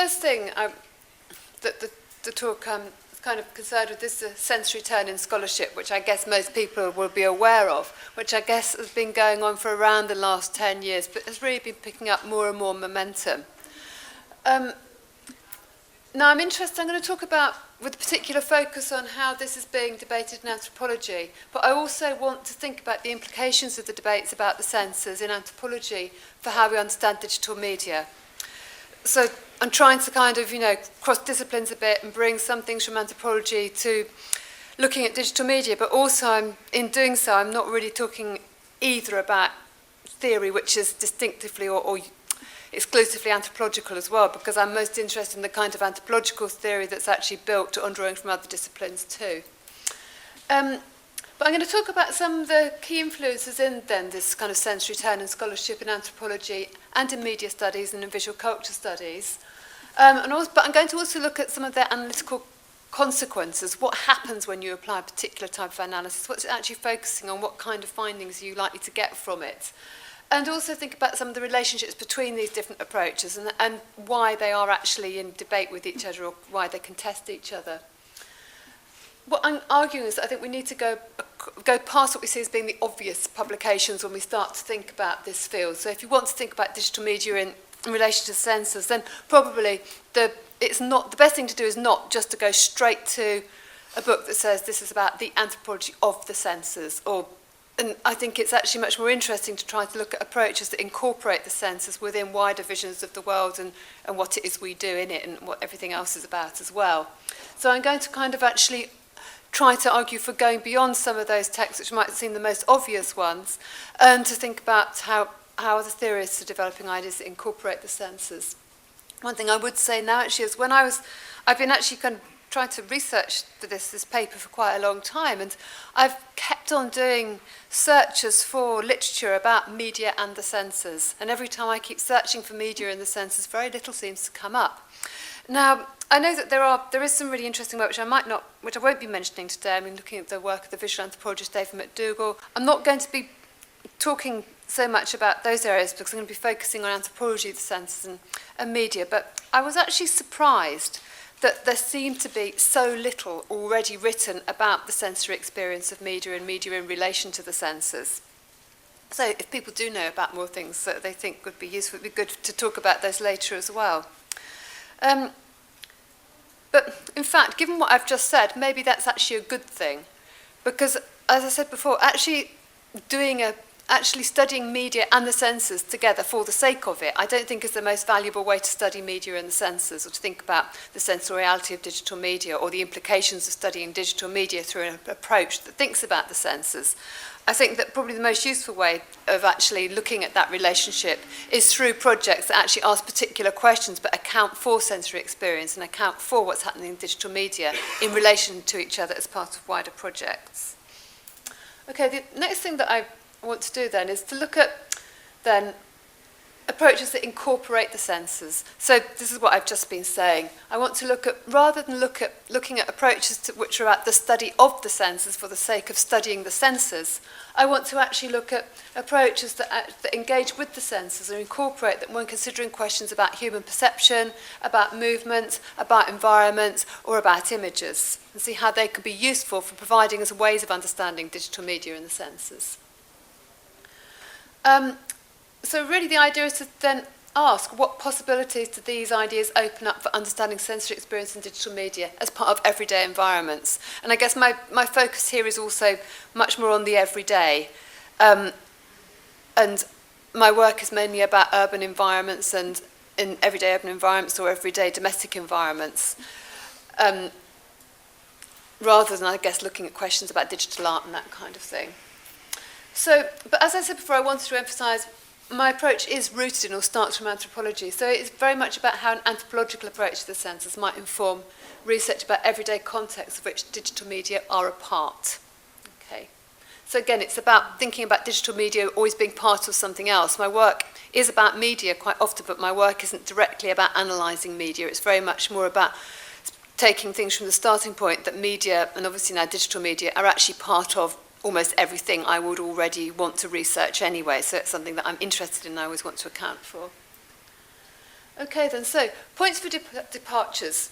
first thing that the talk is kind of concerned with is the sensory turn in scholarship, which I guess most people will be aware of, which I guess has been going on for around the last 10 years, but has really been picking up more and more momentum. Now I'm going to talk about, with a particular focus on how this is being debated in anthropology, but I also want to think about the implications of the debates about the senses in anthropology for how we understand digital media. So I'm trying to kind of, cross disciplines a bit and bring some things from anthropology to looking at digital media, but also in doing so, I'm not really talking either about theory, which is distinctively or exclusively anthropological as well, because I'm most interested in the kind of anthropological theory that's actually built to undrawing from other disciplines too. But I'm going to talk about some of the key influences in then this kind of sensory turn in scholarship in anthropology and in media studies and in visual culture studies. But I'm going to also look at some of their analytical consequences. What happens when you apply a particular type of analysis? What's it actually focusing on? What kind of findings are you likely to get from it? And also think about some of the relationships between these different approaches and why they are actually in debate with each other or why they contest each other. What I'm arguing is that I think we need to go past what we see as being the obvious publications when we start to think about this field. So if you want to think about digital media in relation to sensors, then probably the best thing to do is not just to go straight to a book that says this is about the anthropology of the senses, and I think it's actually much more interesting to try to look at approaches that incorporate the senses within wider visions of the world and what it is we do in it and what everything else is about as well. So I'm going to kind of actually try to argue for going beyond some of those texts which might seem the most obvious ones and to think about how the theorists are developing ideas that incorporate the senses. One thing I would say now actually is I've been actually kind of trying to research for this paper for quite a long time, and I've kept on doing searches for literature about media and the senses, and every time I keep searching for media and the senses, very little seems to come up. Now, I know that there is some really interesting work which I won't be mentioning today. I mean, looking at the work of the visual anthropologist David McDougall. I'm not going to be talking so much about those areas because I'm going to be focusing on anthropology, the senses and media, but I was actually surprised that there seemed to be so little already written about the sensory experience of media and media in relation to the senses. So if people do know about more things that they think would be useful, it would be good to talk about those later as well. But in fact, given what I've just said, maybe that's actually a good thing, because as I said before, actually studying media and the senses together for the sake of it, I don't think is the most valuable way to study media and the senses, or to think about the sensoriality of digital media or the implications of studying digital media through an approach that thinks about the senses. I think that probably the most useful way of actually looking at that relationship is through projects that actually ask particular questions but account for sensory experience and account for what's happening in digital media in relation to each other as part of wider projects. Okay, the next thing that I want to do then is to look at approaches that incorporate the senses. So this is what I've just been saying. I want to look at, rather than looking at approaches which are at the study of the senses for the sake of studying the senses, I want to actually look at approaches that engage with the senses and incorporate them when considering questions about human perception, about movement, about environment, or about images, and see how they can be useful for providing us ways of understanding digital media and the senses. So really the idea is to then ask what possibilities do these ideas open up for understanding sensory experience in digital media as part of everyday environments. And I guess my focus here is also much more on the everyday. And my work is mainly about urban environments and in everyday urban environments or everyday domestic environments, rather than, I guess, looking at questions about digital art and that kind of thing. So, but as I said before, I wanted to emphasize my approach is rooted in or starts from anthropology. So it's very much about how an anthropological approach to the senses might inform research about everyday contexts of which digital media are a part. Okay. So again, it's about thinking about digital media always being part of something else. My work is about media quite often, but my work isn't directly about analysing media. It's very much more about taking things from the starting point that media, and obviously now digital media, are actually part of almost everything I would already want to research anyway, so it's something that I'm interested in and I always want to account for. Okay then, so points for departures.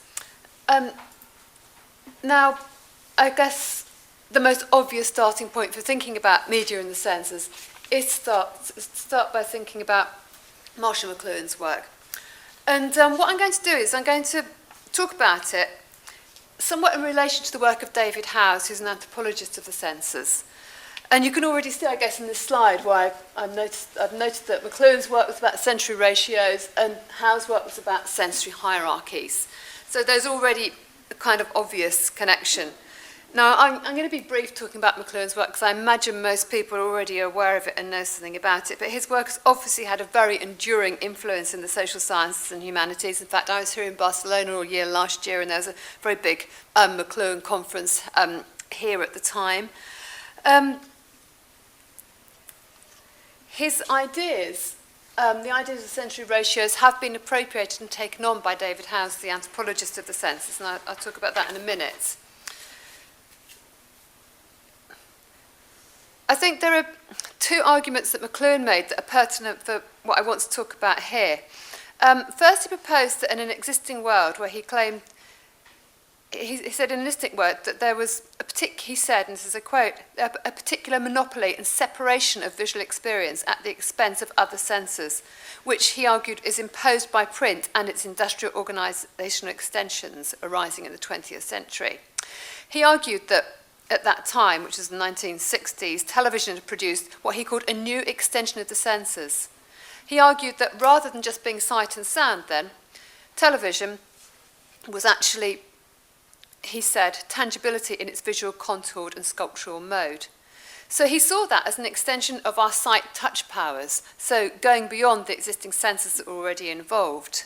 Now, I guess the most obvious starting point for thinking about media in the senses is start by thinking about Marshall McLuhan's work. And what I'm going to do is I'm going to talk about it somewhat in relation to the work of David Howes, who's an anthropologist of the senses. And you can already see, I guess, in this slide why I've noticed that McLuhan's work was about sensory ratios and Howes' work was about sensory hierarchies. So there's already a kind of obvious connection. Now, I'm going to be brief talking about McLuhan's work because I imagine most people are already aware of it and know something about it, but his work has obviously had a very enduring influence in the social sciences and humanities. In fact, I was here in Barcelona all year last year and there was a very big McLuhan conference here at the time. His ideas, the ideas of sensory ratios, have been appropriated and taken on by David Howes, the anthropologist of the senses, and I'll talk about that in a minute. I think there are two arguments that McLuhan made that are pertinent for what I want to talk about here. First, he proposed that in an existing world where he claimed, he said in an existing world that there was he said, and this is a quote, a particular monopoly and separation of visual experience at the expense of other senses, which he argued is imposed by print and its industrial organisational extensions arising in the 20th century. He argued that at that time, which was the 1960s, television had produced what he called a new extension of the senses. He argued that rather than just being sight and sound then, television was actually, he said, tangibility in its visual contoured and sculptural mode. So he saw that as an extension of our sight-touch powers, so going beyond the existing senses that were already involved.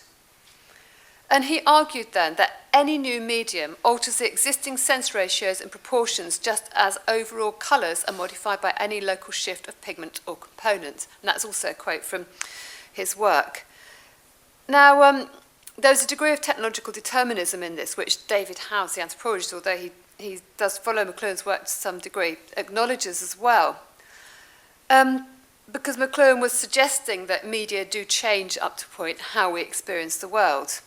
And he argued then that any new medium alters the existing sense ratios and proportions just as overall colours are modified by any local shift of pigment or component. And that's also a quote from his work. Now, there's a degree of technological determinism in this, which David Howes, the anthropologist, although he does follow McLuhan's work to some degree, acknowledges as well. Because McLuhan was suggesting that media do change up to a point how we experience the world.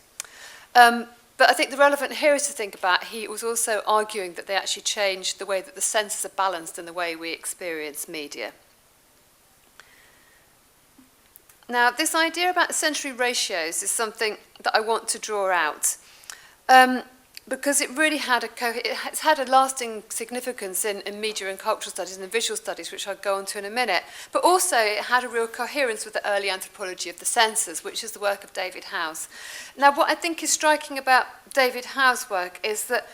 But I think the relevant here is to think about, he was also arguing that they actually change the way that the senses are balanced in the way we experience media. Now, this idea about sensory ratios is something that I want to draw out because it really it's had a lasting significance in media and cultural studies and in visual studies, which I'll go on to in a minute. But also it had a real coherence with the early anthropology of the senses, which is the work of David Howes. Now, what I think is striking about David Howes' work is that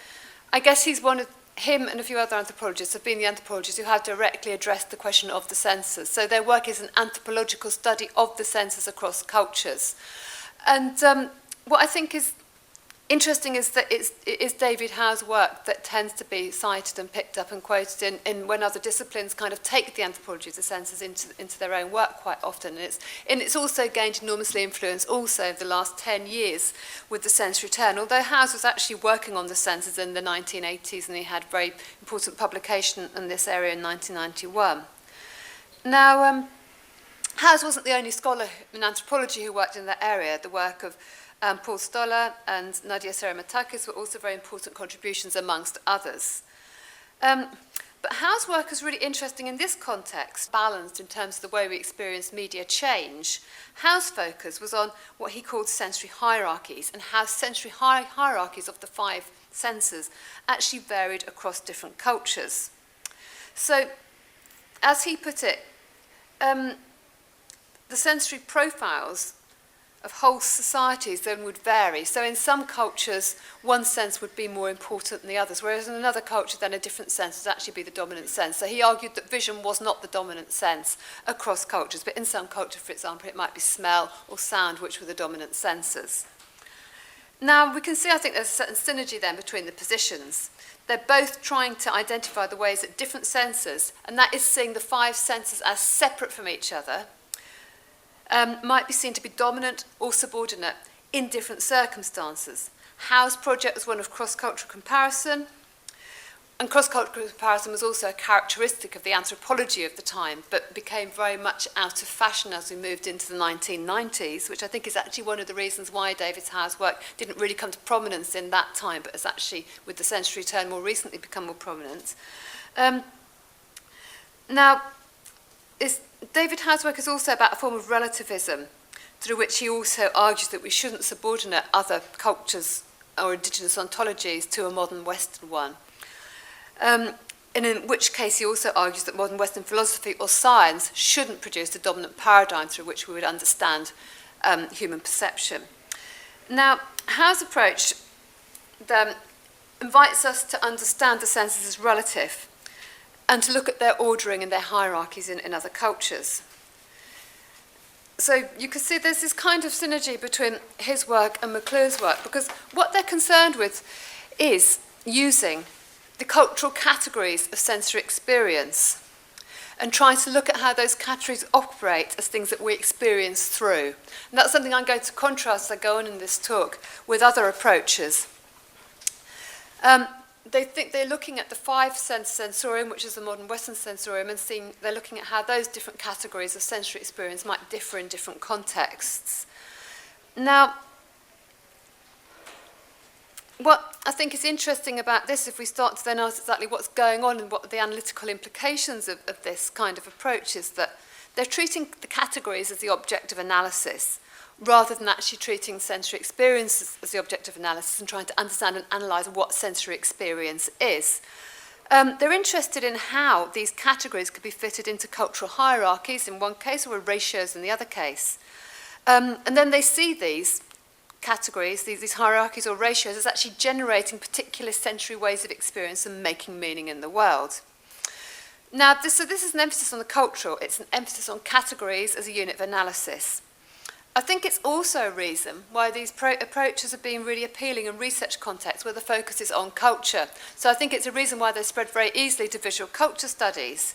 I guess him and a few other anthropologists have been the anthropologists who have directly addressed the question of the senses. So their work is an anthropological study of the senses across cultures. And what I think is interesting is that it is David Howes' work that tends to be cited and picked up and quoted in when other disciplines kind of take the anthropology of the senses into their own work quite often. And it's also gained enormously influence also over the last 10 years with the sensory turn, although Howes was actually working on the senses in the 1980s and he had very important publication in this area in 1991. Now, Howes wasn't the only scholar in anthropology who worked in that area. The work of Paul Stoller and Nadia Serematakis were also very important contributions amongst others. But Howes' work is really interesting in this context, balanced in terms of the way we experience media change. Howes' focus was on what he called sensory hierarchies and how sensory hierarchies of the five senses actually varied across different cultures. So, as he put it, the sensory profiles of whole societies then would vary. So in some cultures, one sense would be more important than the others, whereas in another culture, then a different sense would actually be the dominant sense. So he argued that vision was not the dominant sense across cultures, but in some cultures, for example, it might be smell or sound, which were the dominant senses. Now, we can see, I think, there's a certain synergy then between the positions. They're both trying to identify the ways that different senses, and that is seeing the five senses as separate from each other, might be seen to be dominant or subordinate in different circumstances. Howes' project was one of cross-cultural comparison, And cross-cultural comparison was also a characteristic of the anthropology of the time, but became very much out of fashion as we moved into the 1990s, which I think is actually one of the reasons why David Howe's work didn't really come to prominence in that time, but has actually, with the century turn, more recently become more prominent. Now, David Howe's work is also about a form of relativism, through which he also argues that we shouldn't subordinate other cultures or indigenous ontologies to a modern Western one. And in which case he also argues that modern Western philosophy or science shouldn't produce the dominant paradigm through which we would understand human perception. Now, Howe's approach invites us to understand the senses as relative and to look at their ordering and their hierarchies in other cultures. So you can see there's this kind of synergy between his work and McLuhan's work, because what they're concerned with is using the cultural categories of sensory experience and trying to look at how those categories operate as things that we experience through. And that's something I'm going to contrast as I go on in this talk with other approaches. They think they're looking at the five-sense sensorium, which is the modern Western sensorium, and they're looking at how those different categories of sensory experience might differ in different contexts. Now, what I think is interesting about this, if we start to then ask exactly what's going on and what are the analytical implications of this kind of approach, is that they're treating the categories as the object of analysis, rather than actually treating sensory experience as the object of analysis and trying to understand and analyse what sensory experience is. They're interested in how these categories could be fitted into cultural hierarchies in one case or ratios in the other case. And then they see these categories, these hierarchies or ratios, as actually generating particular sensory ways of experience and making meaning in the world. Now, this is an emphasis on the cultural. It's an emphasis on categories as a unit of analysis. I think it's also a reason why these approaches have been really appealing in research contexts where the focus is on culture. So I think it's a reason why they spread very easily to visual culture studies,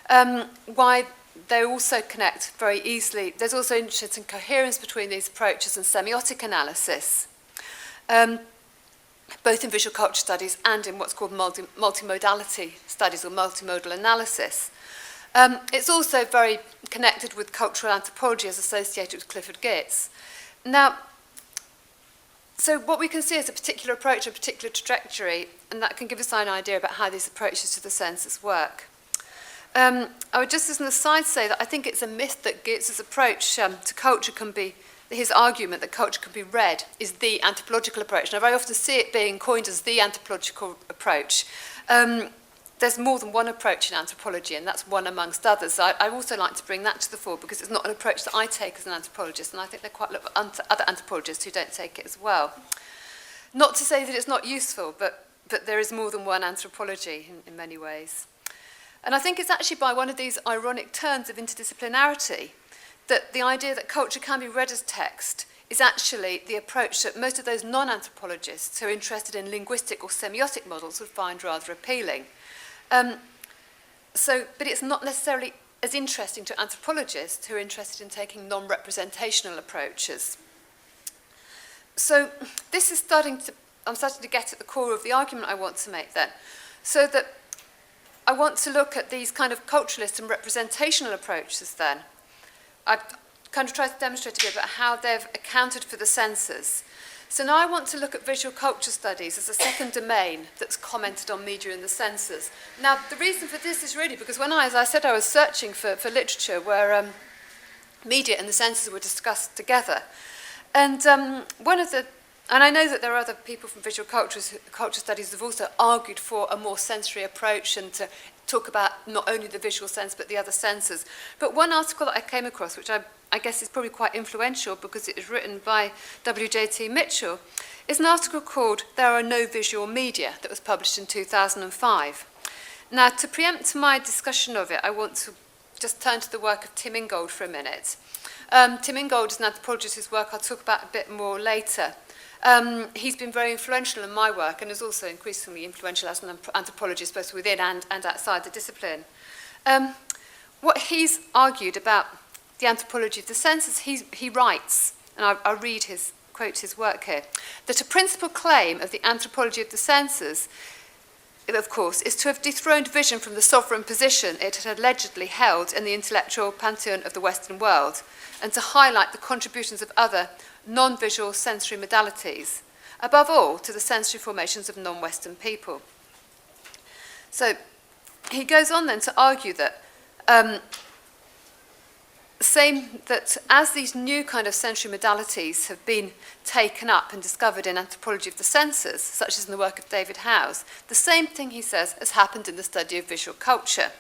why they also connect very easily. There's also interest in coherence between these approaches and semiotic analysis, both in visual culture studies and in what's called multimodality studies or multimodal analysis. It's also very connected with cultural anthropology as associated with Clifford Geertz. Now, so what we can see is a particular approach, a particular trajectory, and that can give us an idea about how these approaches to the senses work. I would just as an aside say that I think it's a myth that Geertz's approach to culture can be, his argument that culture can be read is the anthropological approach. And I very often see it being coined as the anthropological approach. There's more than one approach in anthropology, and that's one amongst others. So I also like to bring that to the fore because it's not an approach that I take as an anthropologist, and I think there are quite a lot of other anthropologists who don't take it as well. Not to say that it's not useful, but there is more than one anthropology in many ways. And I think it's actually by one of these ironic turns of interdisciplinarity that the idea that culture can be read as text is actually the approach that most of those non-anthropologists who are interested in linguistic or semiotic models would find rather appealing. But it's not necessarily as interesting to anthropologists who are interested in taking non-representational approaches. So this is I'm starting to get at the core of the argument I want to make then. So that I want to look at these kind of culturalist and representational approaches then. I've kind of tried to demonstrate a bit about how they've accounted for the senses. So now I want to look at visual culture studies as a second domain that's commented on media and the senses. Now, the reason for this is really because as I said, I was searching for literature where media and the senses were discussed together. And and I know that there are other people from visual culture studies who have also argued for a more sensory approach and to talk about not only the visual sense but the other senses. But one article that I came across, which I guess is probably quite influential because it was written by W.J.T. Mitchell, is an article called "There Are No Visual Media" that was published in 2005. Now, to preempt my discussion of it, I want to just turn to the work of Tim Ingold for a minute. Tim Ingold is an anthropologist whose work I'll talk about a bit more later. He's been very influential in my work and is also increasingly influential as an anthropologist both within and outside the discipline. What he's argued about the anthropology of the senses, he writes, and I'll quote his work here, that a principal claim of the anthropology of the senses of course, is to have dethroned vision from the sovereign position it had allegedly held in the intellectual pantheon of the Western world, and to highlight the contributions of other non-visual sensory modalities, above all to the sensory formations of non-Western people. So he goes on then to argue that that as these new kind of sensory modalities have been taken up and discovered in anthropology of the senses, such as in the work of David Howes, the same thing, he says, has happened in the study of visual culture.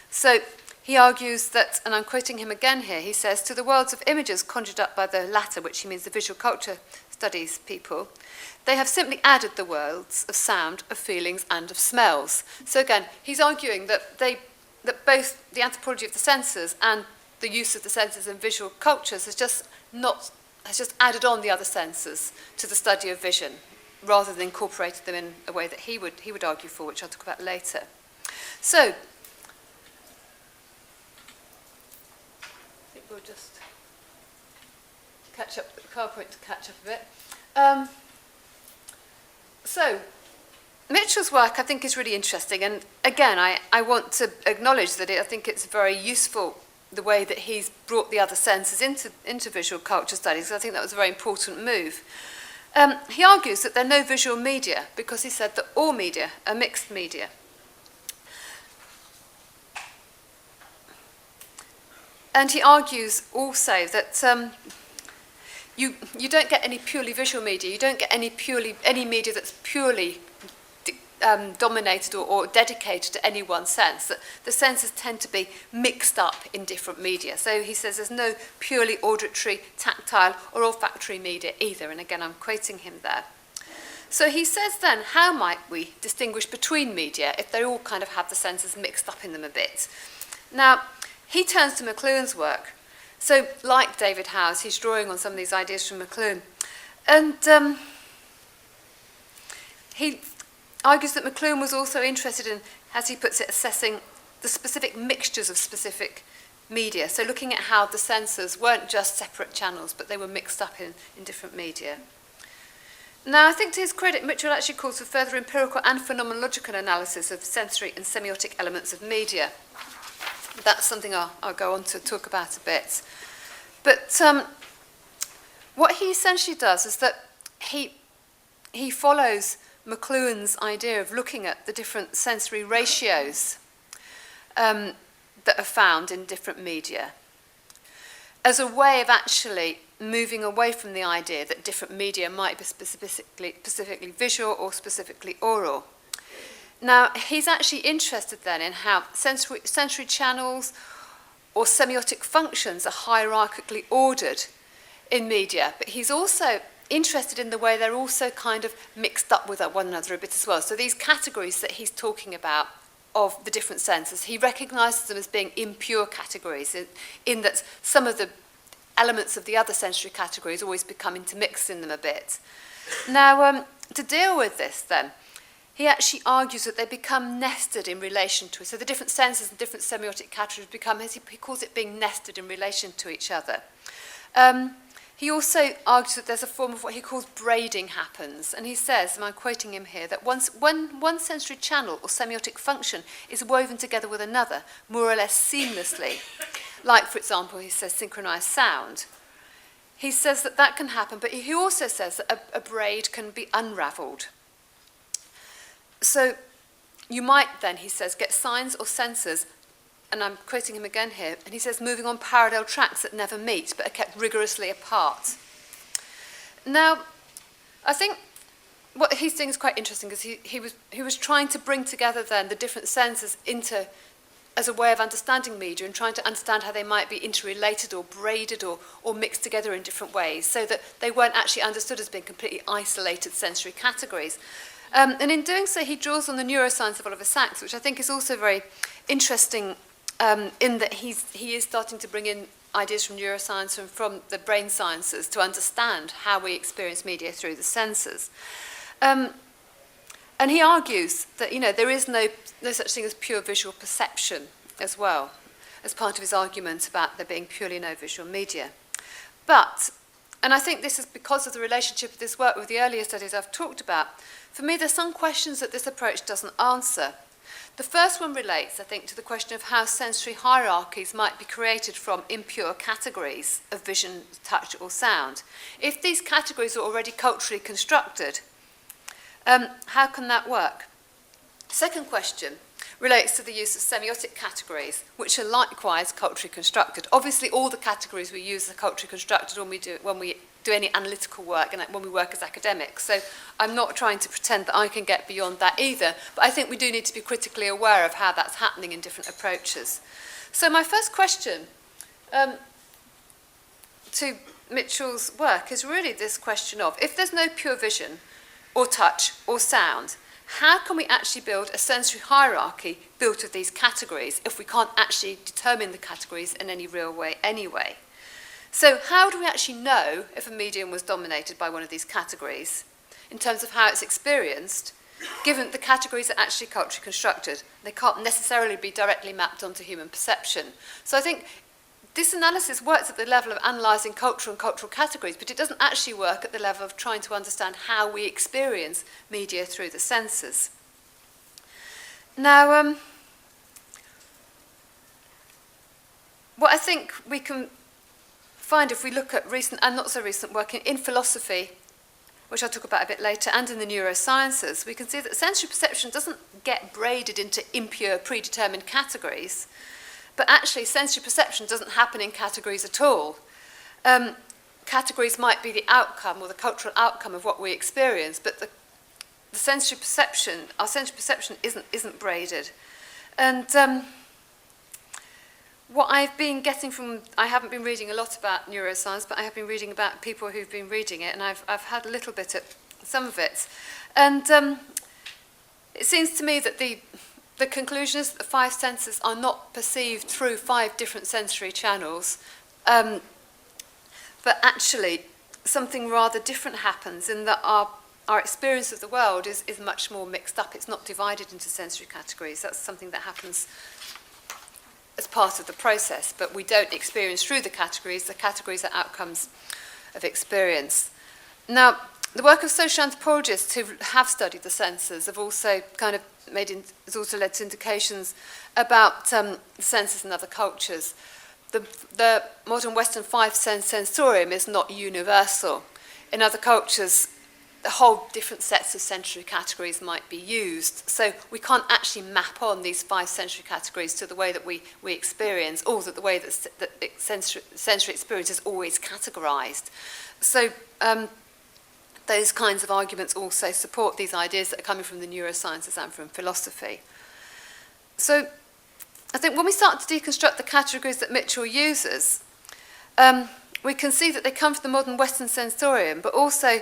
So he argues that, and I'm quoting him again here, he says, to the worlds of images conjured up by the latter, which he means the visual culture studies people, they have simply added the worlds of sound, of feelings, and of smells. So again, he's arguing that both the anthropology of the senses and the use of the senses in visual cultures has just added on the other senses to the study of vision, rather than incorporated them in a way that he would argue for, which I'll talk about later. So, I think we'll just catch up the PowerPoint to catch up a bit. So, Mitchell's work, I think, is really interesting, and again, I want to acknowledge that I think it's very useful the way that he's brought the other senses into visual culture studies. I think that was a very important move. He argues that there are no visual media because he said that all media are mixed media. And he argues also that you don't get any purely visual media. You don't get any media that's purely dominated or dedicated to any one sense. That the senses tend to be mixed up in different media. So he says there's no purely auditory, tactile, or olfactory media either. And again, I'm quoting him there. So he says then, how might we distinguish between media if they all kind of have the senses mixed up in them a bit? Now, he turns to McLuhan's work. So, like David Howes, he's drawing on some of these ideas from McLuhan. And he argues that McLuhan was also interested in, as he puts it, assessing the specific mixtures of specific media. So looking at how the senses weren't just separate channels, but they were mixed up in different media. Now, I think to his credit, Mitchell actually calls for further empirical and phenomenological analysis of sensory and semiotic elements of media. That's something I'll go on to talk about a bit. But what he essentially does is that he follows McLuhan's idea of looking at the different sensory ratios that are found in different media as a way of actually moving away from the idea that different media might be specifically visual or specifically oral. Now, he's actually interested then in how sensory channels or semiotic functions are hierarchically ordered in media, but he's also interested in the way they're also kind of mixed up with one another a bit as well. So these categories that he's talking about of the different senses, he recognises them as being impure categories, in that some of the elements of the other sensory categories always become intermixed in them a bit. Now, to deal with this then, he actually argues that they become nested in relation to it. So the different senses and different semiotic categories become, as he calls it, being nested in relation to each other. He also argues that there's a form of what he calls braiding happens. And he says, and I'm quoting him here, that when one sensory channel or semiotic function is woven together with another, more or less seamlessly, like, for example, he says synchronized sound, he says that that can happen, but he also says that a braid can be unraveled. So you might then, he says, get signs or sensors, and I'm quoting him again here, and he says moving on parallel tracks that never meet but are kept rigorously apart. Now, I think what he's doing is quite interesting, because he was trying to bring together then the different senses into as a way of understanding media and trying to understand how they might be interrelated or braided or mixed together in different ways, so that they weren't actually understood as being completely isolated sensory categories. And in doing so, he draws on the neuroscience of Oliver Sacks, which I think is also very interesting in that he is starting to bring in ideas from neuroscience and from the brain sciences to understand how we experience media through the senses. And he argues that, there is no such thing as pure visual perception as well, as part of his argument about there being purely no visual media. But And I think this is because of the relationship of this work with the earlier studies I've talked about. For me, there's some questions that this approach doesn't answer. The first one relates, I think, to the question of how sensory hierarchies might be created from impure categories of vision, touch, or sound. If these categories are already culturally constructed, how can that work? Second question relates to the use of semiotic categories, which are likewise culturally constructed. Obviously, all the categories we use are culturally constructed when we do any analytical work and when we work as academics. So I'm not trying to pretend that I can get beyond that either, but I think we do need to be critically aware of how that's happening in different approaches. So my first question to Mitchell's work is really this question of, if there's no pure vision or touch or sound, how can we actually build a sensory hierarchy built of these categories if we can't actually determine the categories in any real way anyway? So how do we actually know if a medium was dominated by one of these categories in terms of how it's experienced, given that the categories are actually culturally constructed? They can't necessarily be directly mapped onto human perception. So I think this analysis works at the level of analysing culture and cultural categories, but it doesn't actually work at the level of trying to understand how we experience media through the senses. Now, what I think we can find if we look at recent and not so recent work in philosophy, which I'll talk about a bit later, and in the neurosciences, we can see that sensory perception doesn't get braided into impure, predetermined categories, but actually sensory perception doesn't happen in categories at all. Categories might be the outcome or the cultural outcome of what we experience, but the sensory perception, our sensory perception isn't braided. And what I've been getting from, I haven't been reading a lot about neuroscience, but I have been reading about people who've been reading it, and I've had a little bit of some of it. And it seems to me that the conclusion is that the five senses are not perceived through five different sensory channels, but actually something rather different happens in that our experience of the world is much more mixed up. It's not divided into sensory categories. That's something that happens as part of the process, but we don't experience through the categories. The categories are outcomes of experience. Now, the work of social anthropologists who have studied the senses have also kind of has also led to indications about the senses in other cultures. The modern Western five-sense sensorium is not universal. In other cultures, the whole different sets of sensory categories might be used. So we can't actually map on these five sensory categories to the way that we experience, or the way that sensory experience is always categorized. So those kinds of arguments also support these ideas that are coming from the neurosciences and from philosophy. So I think when we start to deconstruct the categories that Mitchell uses, we can see that they come from the modern Western sensorium, but also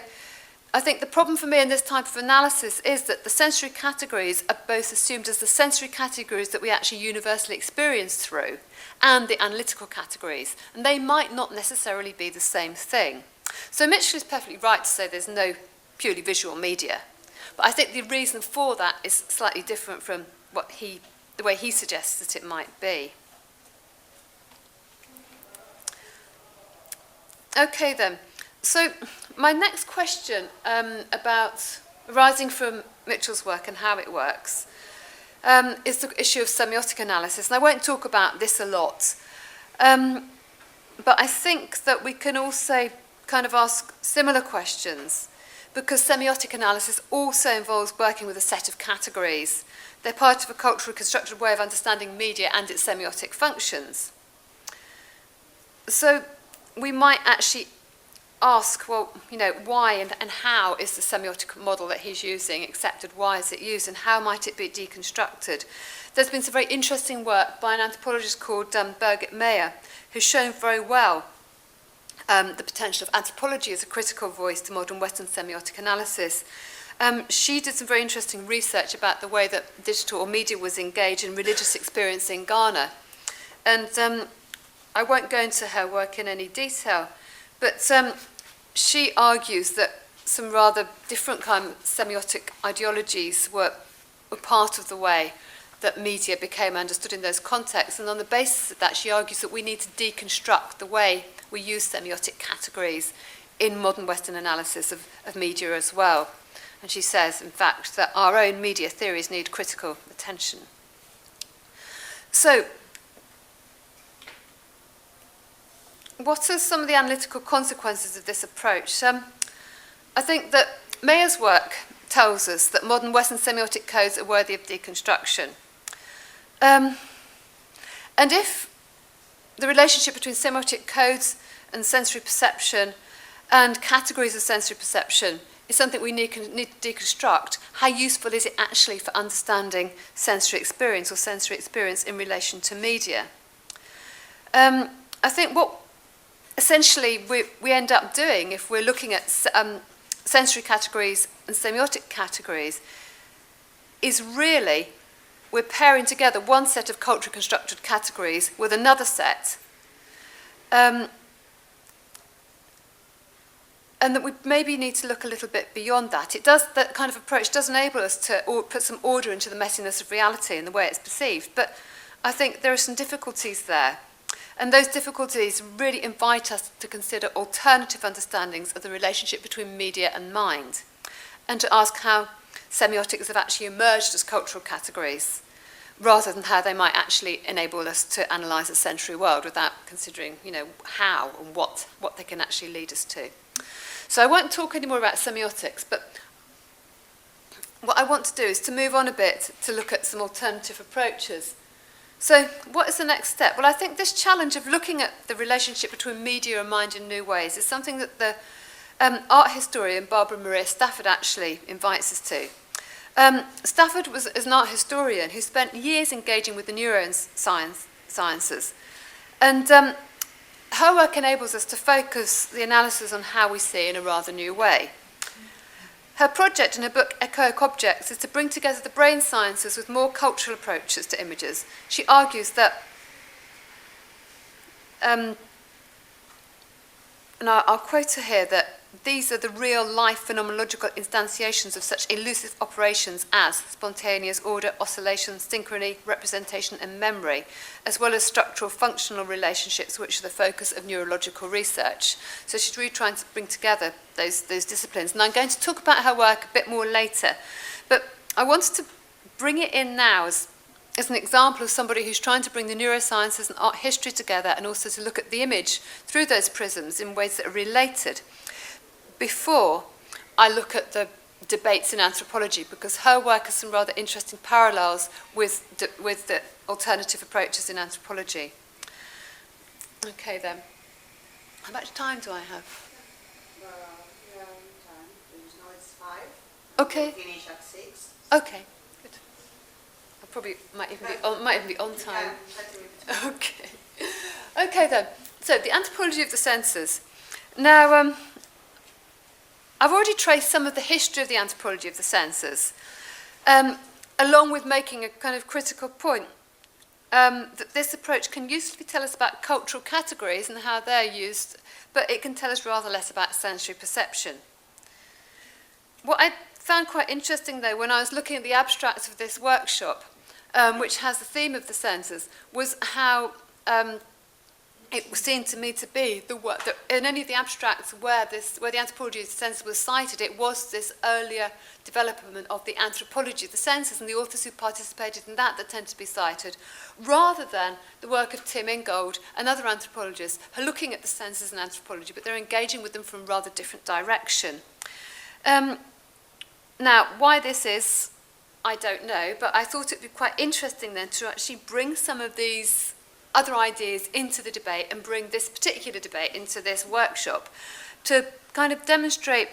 I think the problem for me in this type of analysis is that the sensory categories are both assumed as the sensory categories that we actually universally experience through, and the analytical categories, and they might not necessarily be the same thing. So Mitchell is perfectly right to say there's no purely visual media, but I think the reason for that is slightly different from the way he suggests that it might be. Okay then. So my next question about arising from Mitchell's work and how it works is the issue of semiotic analysis. And I won't talk about this a lot, but I think that we can also kind of ask similar questions, because semiotic analysis also involves working with a set of categories. They're part of a culturally constructed way of understanding media and its semiotic functions. So we might actually ask, well, why and how is the semiotic model that he's using accepted? Why is it used, and how might it be deconstructed? There's been some very interesting work by an anthropologist called Birgit Meyer, who's shown very well the potential of anthropology as a critical voice to modern Western semiotic analysis. She did some very interesting research about the way that digital or media was engaged in religious experience in Ghana. And I won't go into her work in any detail, but she argues that some rather different kind of semiotic ideologies were part of the way that media became understood in those contexts. And on the basis of that, she argues that we need to deconstruct the way we use semiotic categories in modern Western analysis of media as well. And she says, in fact, that our own media theories need critical attention. So, what are some of the analytical consequences of this approach? I think that Mayer's work tells us that modern Western semiotic codes are worthy of deconstruction. And if the relationship between semiotic codes and sensory perception and categories of sensory perception is something we need to deconstruct, how useful is it actually for understanding sensory experience or sensory experience in relation to media? I think what essentially we end up doing if we're looking at sensory categories and semiotic categories is really we're pairing together one set of culturally constructed categories with another set, and that we maybe need to look a little bit beyond that. That kind of approach does enable us to put some order into the messiness of reality and the way it's perceived, but I think there are some difficulties there. And those difficulties really invite us to consider alternative understandings of the relationship between media and mind, and to ask how semiotics have actually emerged as cultural categories, rather than how they might actually enable us to analyse a sensory world without considering, how and what they can actually lead us to. So I won't talk any more about semiotics, but what I want to do is to move on a bit to look at some alternative approaches. So what is the next step? Well, I think this challenge of looking at the relationship between media and mind in new ways is something that the art historian Barbara Maria Stafford actually invites us to. Stafford is an art historian who spent years engaging with the neurosciences. And her work enables us to focus the analysis on how we see in a rather new way. Her project in her book Echoic Objects is to bring together the brain sciences with more cultural approaches to images. She argues that, and I'll quote her here, that these are the real-life phenomenological instantiations of such elusive operations as spontaneous order, oscillation, synchrony, representation and memory, as well as structural functional relationships, which are the focus of neurological research. So she's really trying to bring together those disciplines. And I'm going to talk about her work a bit more later. But I wanted to bring it in now as an example of somebody who's trying to bring the neurosciences and art history together, and also to look at the image through those prisms in ways that are related, before I look at the debates in anthropology, because her work has some rather interesting parallels with the alternative approaches in anthropology. Okay then. How much time do I have? Yeah, time. Now it's 5. Okay. We'll finish at 6. Okay. Good. I probably might even be on time. Yeah, Okay. Okay then. So the anthropology of the senses. Now, I've already traced some of the history of the anthropology of the senses, along with making a kind of critical point that this approach can usefully tell us about cultural categories and how they're used, but it can tell us rather less about sensory perception. What I found quite interesting, though, when I was looking at the abstracts of this workshop, which has the theme of the senses, was how it seemed to me to be the work that in any of the abstracts where the anthropology of the senses was cited, it was this earlier development of the anthropology of the senses and the authors who participated in that tend to be cited, rather than the work of Tim Ingold and other anthropologists who are looking at the senses in anthropology, but they're engaging with them from a rather different direction. Now, why this is, I don't know, but I thought it would be quite interesting then to actually bring some of these other ideas into the debate and bring this particular debate into this workshop to kind of demonstrate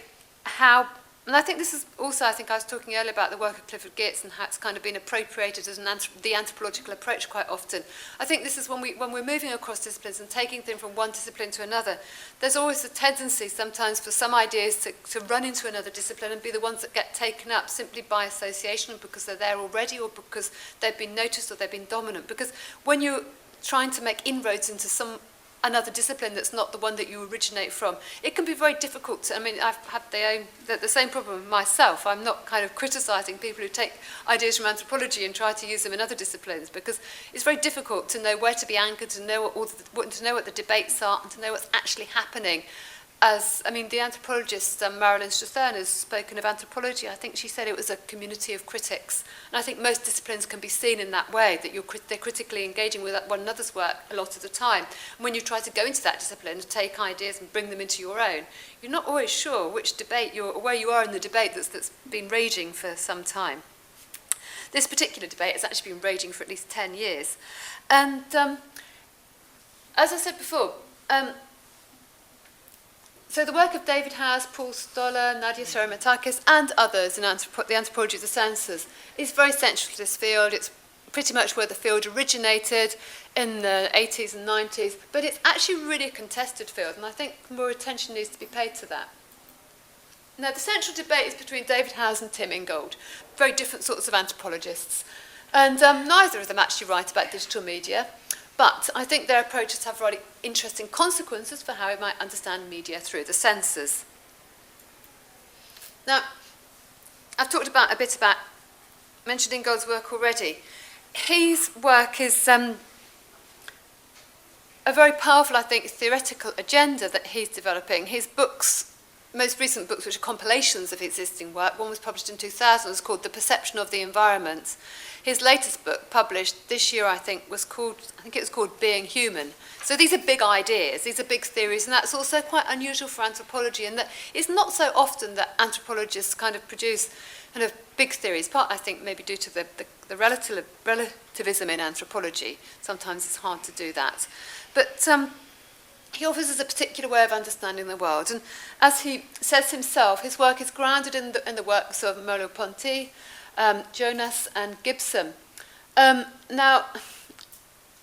how, and I think this is also, I think I was talking earlier about the work of Clifford Geertz and how it's kind of been appropriated as the anthropological approach quite often. I think this is when we're moving across disciplines and taking things from one discipline to another, there's always a tendency sometimes for some ideas to run into another discipline and be the ones that get taken up simply by association, because they're there already or because they've been noticed or they've been dominant. Because when you're trying to make inroads into another discipline that's not the one that you originate from, it can be very difficult to, I mean, I've had the same problem myself. I'm not kind of criticising people who take ideas from anthropology and try to use them in other disciplines, because it's very difficult to know where to be anchored, to know what the debates are, and to know what's actually happening the anthropologist Marilyn Strathern has spoken of anthropology. I think she said it was a community of critics. And I think most disciplines can be seen in that way, that they're critically engaging with one another's work a lot of the time. And when you try to go into that discipline, take ideas and bring them into your own, you're not always sure which debate or where you are in the debate that's been raging for some time. This particular debate has actually been raging for at least 10 years. And as I said before, so the work of David Howes, Paul Stoller, Nadia Saramatakis, and others in the anthropology of the senses is very central to this field. It's pretty much where the field originated in the 80s and 90s, but it's actually really a contested field, and I think more attention needs to be paid to that. Now, the central debate is between David Howes and Tim Ingold, very different sorts of anthropologists, and neither of them actually write about digital media. But I think their approaches have really interesting consequences for how we might understand media through the senses. Now, I've talked a bit about, mentioned Ingold's work already. His work is a very powerful, I think, theoretical agenda that he's developing. His books, most recent books, which are compilations of existing work, one was published in 2000, was called The Perception of the Environment. His latest book, published this year, I think it was called Being Human. So these are big ideas, these are big theories, and that's also quite unusual for anthropology, and that it's not so often that anthropologists kind of produce kind of big theories, part, I think, maybe due to the relativism in anthropology. Sometimes it's hard to do that. But he offers us a particular way of understanding the world, and as he says himself, his work is grounded in the works of Merleau-Ponty, Jonas and Gibson. Now,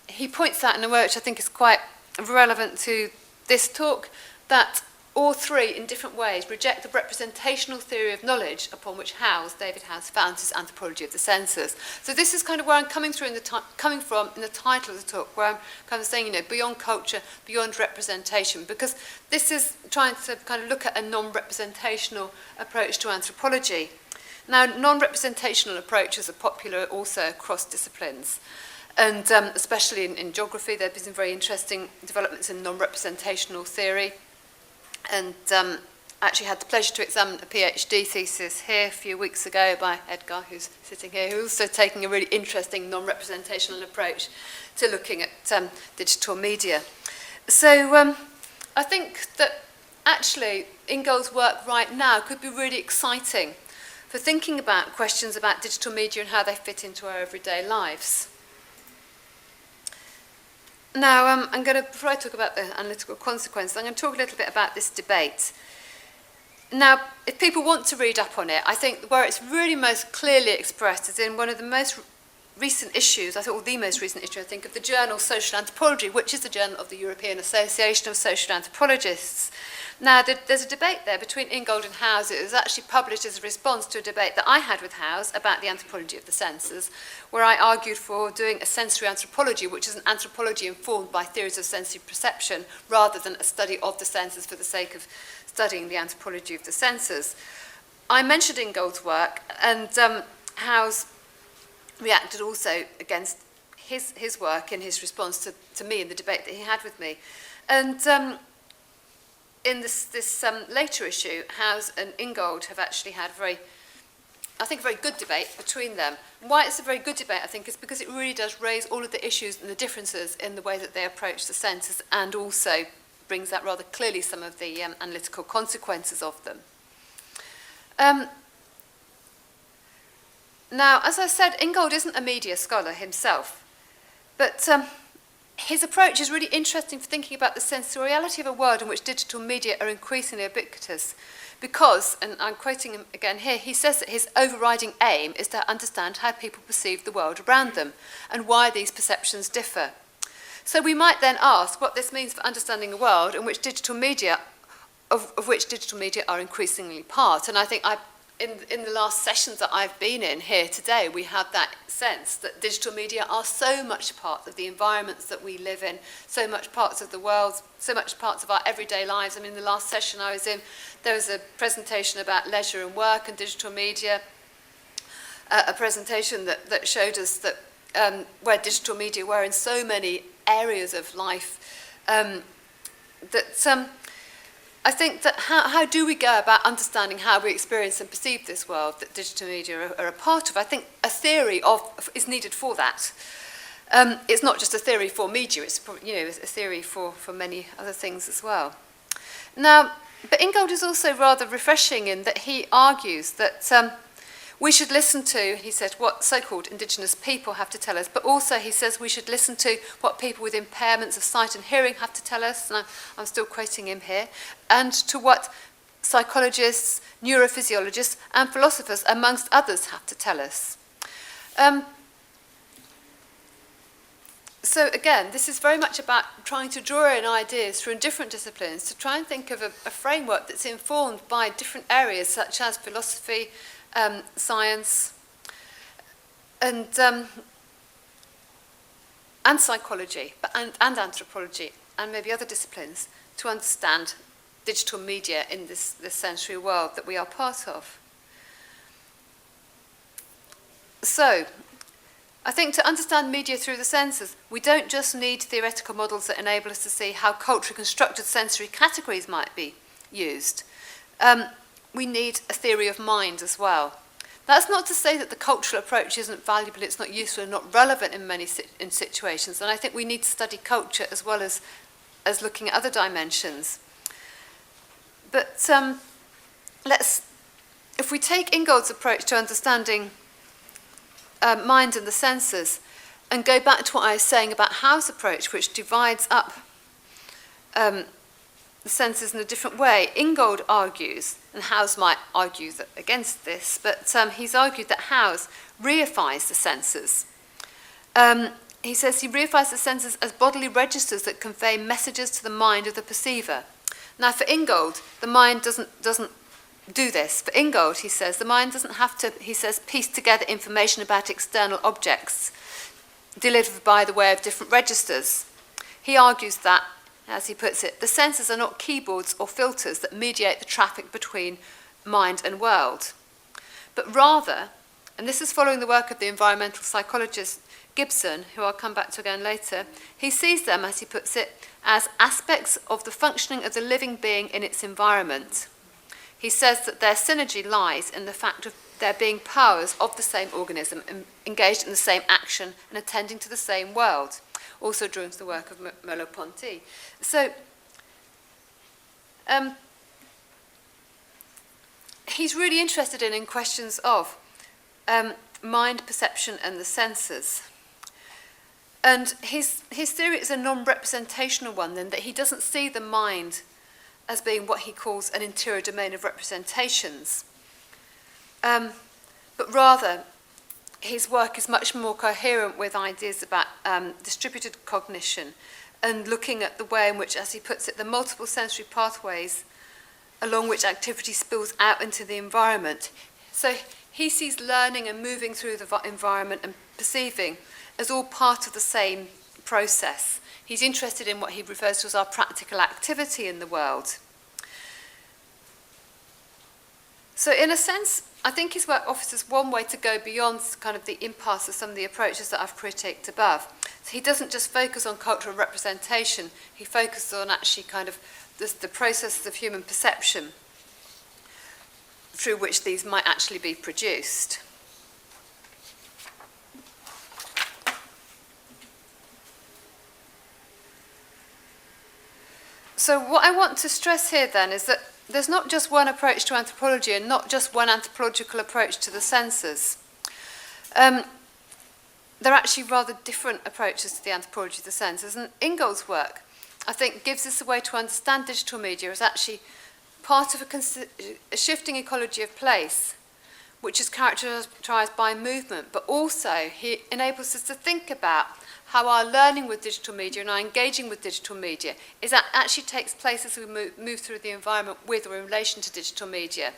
he points out in a way which I think is quite relevant to this talk, that all three, in different ways, reject the representational theory of knowledge upon which David Howes founds his Anthropology of the Senses. So this is kind of where I'm coming from in the title of the talk, where I'm kind of saying, beyond culture, beyond representation, because this is trying to kind of look at a non-representational approach to anthropology. Now, non-representational approaches are popular also across disciplines, and especially in geography, there have been some very interesting developments in non-representational theory, and I actually had the pleasure to examine a PhD thesis here a few weeks ago by Edgar, who's sitting here, who's also taking a really interesting non-representational approach to looking at digital media. So I think that actually Ingold's work right now could be really exciting for thinking about questions about digital media and how they fit into our everyday lives. Now, I'm going to, before I talk about the analytical consequences, I'm going to talk a little bit about this debate. Now, if people want to read up on it, I think where it's really most clearly expressed is in one of the most recent issues, the most recent issue, I think, of the journal Social Anthropology, which is the journal of the European Association of Social Anthropologists. Now, there's a debate there between Ingold and Howes. It was actually published as a response to a debate that I had with Howes about the anthropology of the senses, where I argued for doing a sensory anthropology, which is an anthropology informed by theories of sensory perception, rather than a study of the senses for the sake of studying the anthropology of the senses. I mentioned Ingold's work, and Howes reacted also against his work in his response to me in the debate that he had with me. And in this later issue, Howes and Ingold have actually had a very good debate between them. And why it's a very good debate, I think, is because it really does raise all of the issues and the differences in the way that they approach the senses, and also brings out rather clearly some of the analytical consequences of them. Now, as I said, Ingold isn't a media scholar himself, but his approach is really interesting for thinking about the sensoriality of a world in which digital media are increasingly ubiquitous, because, and I'm quoting him again here, he says that his overriding aim is to understand how people perceive the world around them and why these perceptions differ. So we might then ask what this means for understanding a world in which digital media, of which digital media are increasingly part. And I think in the last sessions that I've been in here today, we have that sense that digital media are so much part of the environments that we live in, so much parts of the world, so much parts of our everyday lives. I mean, in the last session I was in, there was a presentation about leisure and work and digital media, a presentation that showed us that where digital media were in so many areas of life, that I think that how do we go about understanding how we experience and perceive this world that digital media are a part of? I think a theory is needed for that. It's not just a theory for media, it's a theory for many other things as well. Now, but Ingold is also rather refreshing in that he argues that we should listen to, he said, what so-called indigenous people have to tell us, but also he says we should listen to what people with impairments of sight and hearing have to tell us, and I'm still quoting him here, and to what psychologists, neurophysiologists, and philosophers, amongst others, have to tell us. So again, this is very much about trying to draw in ideas from different disciplines to try and think of a framework that's informed by different areas such as philosophy, science, and psychology, and anthropology, and maybe other disciplines to understand digital media in this sensory world that we are part of. So, I think to understand media through the senses, we don't just need theoretical models that enable us to see how culturally constructed sensory categories might be used. We need a theory of mind as well. That's not to say that the cultural approach isn't valuable, it's not useful and not relevant in many situations, and I think we need to study culture as well as looking at other dimensions. But if we take Ingold's approach to understanding mind and the senses, and go back to what I was saying about Howe's approach, which divides up the senses in a different way. Ingold argues, and Howe's might argue against this, but he's argued that Howe's reifies the senses. He says he reifies the senses as bodily registers that convey messages to the mind of the perceiver. Now, for Ingold, the mind doesn't do this. For Ingold, he says, the mind doesn't have to, he says, piece together information about external objects delivered by the way of different registers. He argues that, as he puts it, the senses are not keyboards or filters that mediate the traffic between mind and world, but rather, and this is following the work of the environmental psychologist Gibson, who I'll come back to again later, he sees them, as he puts it, as aspects of the functioning of the living being in its environment. He says that their synergy lies in the fact of there being powers of the same organism engaged in the same action and attending to the same world, also drawing to the work of Merleau-Ponty. So, he's really interested in questions of mind, perception, and the senses. And his theory is a non-representational one, then, that he doesn't see the mind as being what he calls an interior domain of representations. But rather, his work is much more coherent with ideas about distributed cognition and looking at the way in which, as he puts it, the multiple sensory pathways along which activity spills out into the environment. So he sees learning and moving through the environment and perceiving as all part of the same process. He's interested in what he refers to as our practical activity in the world. So in a sense, I think his work offers us one way to go beyond kind of the impasse of some of the approaches that I've critiqued above. So he doesn't just focus on cultural representation, he focuses on actually kind of the processes of human perception through which these might actually be produced. So what I want to stress here then is that there's not just one approach to anthropology and not just one anthropological approach to the senses. They're actually rather different approaches to the anthropology of the senses. And Ingold's work, I think, gives us a way to understand digital media as actually part of a shifting ecology of place, which is characterised by movement, but also he enables us to think about how our learning with digital media and our engaging with digital media actually takes place as we move through the environment with or in relation to digital media.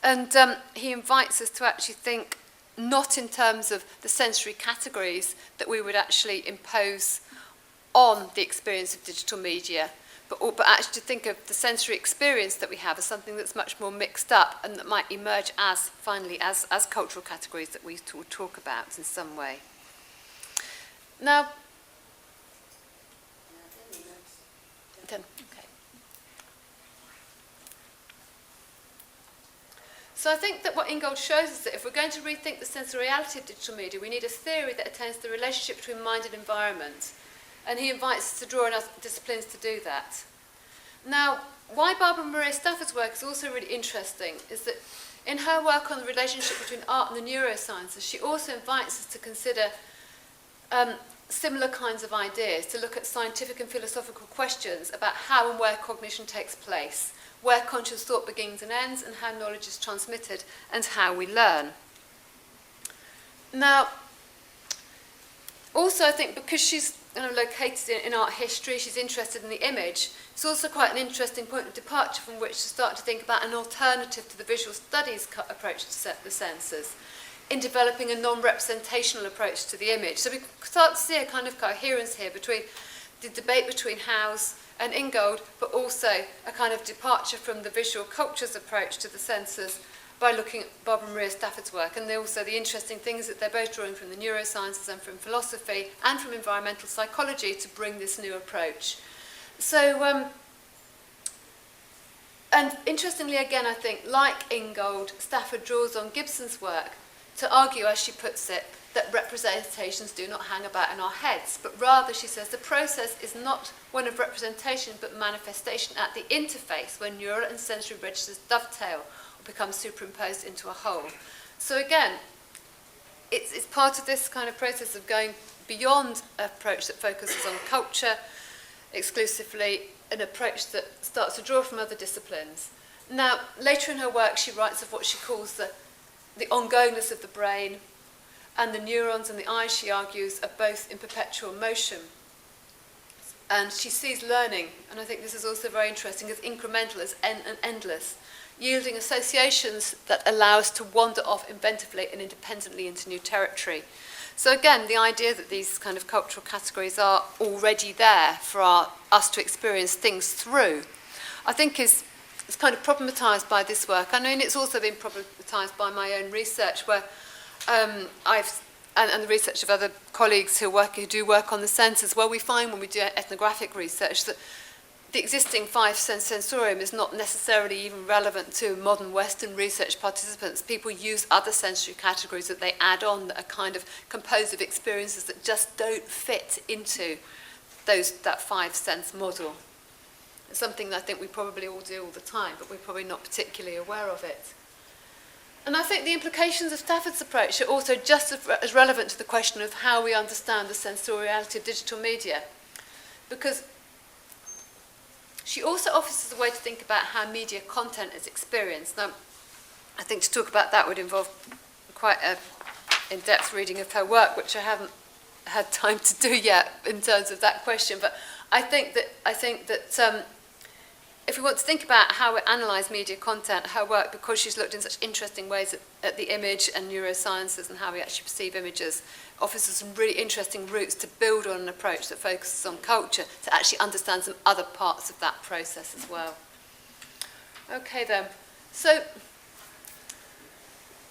And he invites us to actually think not in terms of the sensory categories that we would actually impose on the experience of digital media, but actually to think of the sensory experience that we have as something that's much more mixed up and that might emerge as cultural categories that we will talk about in some way. Now, 10 minutes. 10, okay. So I think that what Ingold shows us that if we're going to rethink the sensoriality of digital media, we need a theory that attains the relationship between mind and environment. And he invites us to draw on other disciplines to do that. Now, why Barbara Maria Stafford's work is also really interesting is that in her work on the relationship between art and the neurosciences, she also invites us to consider similar kinds of ideas, to look at scientific and philosophical questions about how and where cognition takes place, where conscious thought begins and ends, and how knowledge is transmitted, and how we learn. Now, also I think because she's located in art history, she's interested in the image, it's also quite an interesting point of departure from which to start to think about an alternative to the visual studies approach to the senses, in developing a non-representational approach to the image. So we start to see a kind of coherence here between the debate between Howes and Ingold, but also a kind of departure from the visual cultures approach to the senses by looking at Barbara Maria Stafford's work. And also the interesting things that they're both drawing from the neurosciences and from philosophy and from environmental psychology to bring this new approach. So, and interestingly again, I think, like Ingold, Stafford draws on Gibson's work to argue, as she puts it, that representations do not hang about in our heads, but rather, she says, the process is not one of representation, but manifestation at the interface, where neural and sensory registers dovetail or become superimposed into a whole. So again, it's part of this kind of process of going beyond an approach that focuses on culture exclusively, an approach that starts to draw from other disciplines. Now, later in her work, she writes of what she calls the ongoingness of the brain, and the neurons and the eyes, she argues, are both in perpetual motion. And she sees learning, and I think this is also very interesting, as incremental, as and endless, yielding associations that allow us to wander off inventively and independently into new territory. So again, the idea that these kind of cultural categories are already there for us to experience things through, I think is kind of problematized by this work. I mean, it's also been problematized by my own research, where and the research of other colleagues who do work on the senses, where we find when we do ethnographic research that the existing five-sense sensorium is not necessarily even relevant to modern Western research participants. People use other sensory categories that they add on that are kind of composed of experiences that just don't fit into that five-sense model. It's something that I think we probably all do all the time, but we're probably not particularly aware of it. And I think the implications of Stafford's approach are also just as relevant to the question of how we understand the sensoriality of digital media, because she also offers us a way to think about how media content is experienced. Now, I think to talk about that would involve quite an in-depth reading of her work, which I haven't had time to do yet in terms of that question. But I think that if we want to think about how we analyse media content, her work, because she's looked in such interesting ways at the image and neurosciences and how we actually perceive images, offers us some really interesting routes to build on an approach that focuses on culture, to actually understand some other parts of that process as well. Okay then, so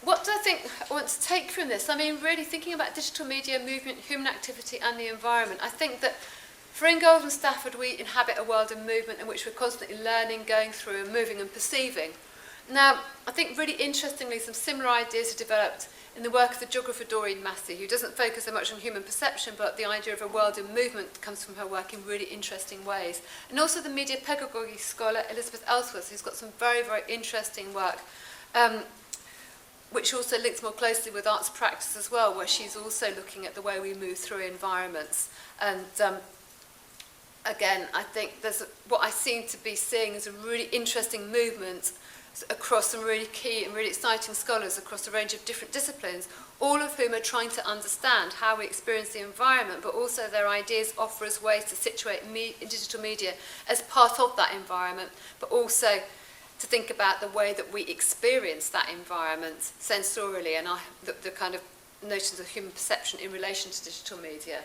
what do I think I want to take from this? I mean, really thinking about digital media, movement, human activity and the environment, I think that for Ingold and Stafford, we inhabit a world of movement in which we're constantly learning, going through, and moving and perceiving. Now, I think really interestingly, some similar ideas are developed in the work of the geographer Doreen Massey, who doesn't focus so much on human perception, but the idea of a world in movement comes from her work in really interesting ways. And also the media pedagogy scholar Elizabeth Ellsworth, who's got some very, very interesting work, which also links more closely with arts practice as well, where she's also looking at the way we move through environments. And again, I think what I seem to be seeing is a really interesting movement across some really key and really exciting scholars across a range of different disciplines, all of whom are trying to understand how we experience the environment, but also their ideas offer us ways to situate digital media as part of that environment, but also to think about the way that we experience that environment sensorially and the kind of notions of human perception in relation to digital media.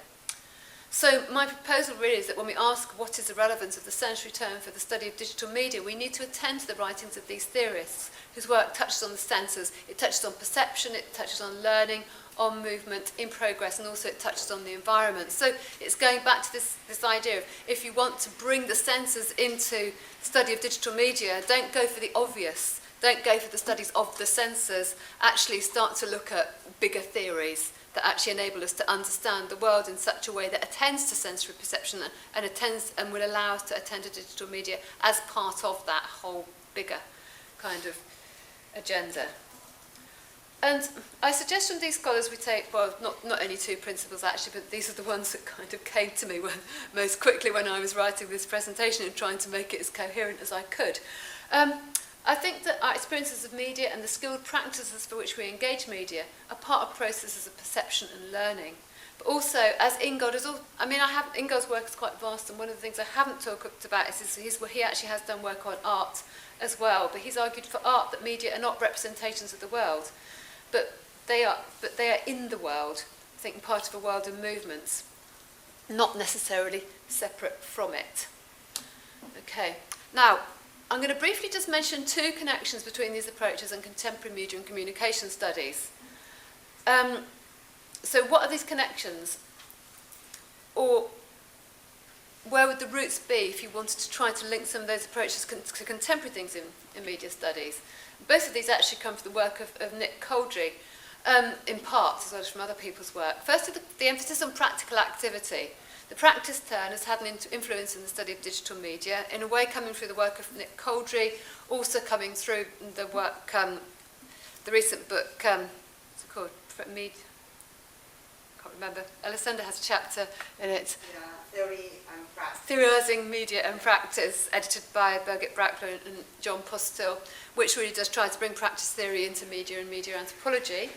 So my proposal really is that when we ask what is the relevance of the sensory term for the study of digital media, we need to attend to the writings of these theorists whose work touches on the senses. It touches on perception, it touches on learning, on movement, in progress, and also it touches on the environment. So it's going back to this idea of if you want to bring the senses into study of digital media, don't go for the obvious. don't go for the studies of the senses, actually start to look at bigger theories that actually enable us to understand the world in such a way that attends to sensory perception and will allow us to attend to digital media as part of that whole bigger kind of agenda. And I suggest from these scholars we take, well, not only two principles actually, but these are the ones that kind of came to me most quickly when I was writing this presentation and trying to make it as coherent as I could. I think that our experiences of media and the skilled practices for which we engage media are part of processes of perception and learning. But also, as Ingold has all, Ingold's work is quite vast, and one of the things I haven't talked about is he actually has done work on art as well. But he's argued for art that media are not representations of the world, but they are in the world, I think part of a world of movements, not necessarily separate from it. Okay, now I'm going to briefly just mention two connections between these approaches and contemporary media and communication studies. So what are these connections? Or where would the roots be if you wanted to try to link some of those approaches to contemporary things in media studies? Both of these actually come from the work of Nick Coldry, in part, as well as from other people's work. Firstly, the emphasis on practical activity. The practice turn has had an influence in the study of digital media, in a way coming through the work of Nick Coldry, also coming through the work, the recent book, what's it called? Media. Can't remember. Alessandra has a chapter in it. Yeah, theory and practice. Theorising Media and Practice, edited by Birgit Brackler and John Postil, which really does try to bring practice theory into media and media anthropology.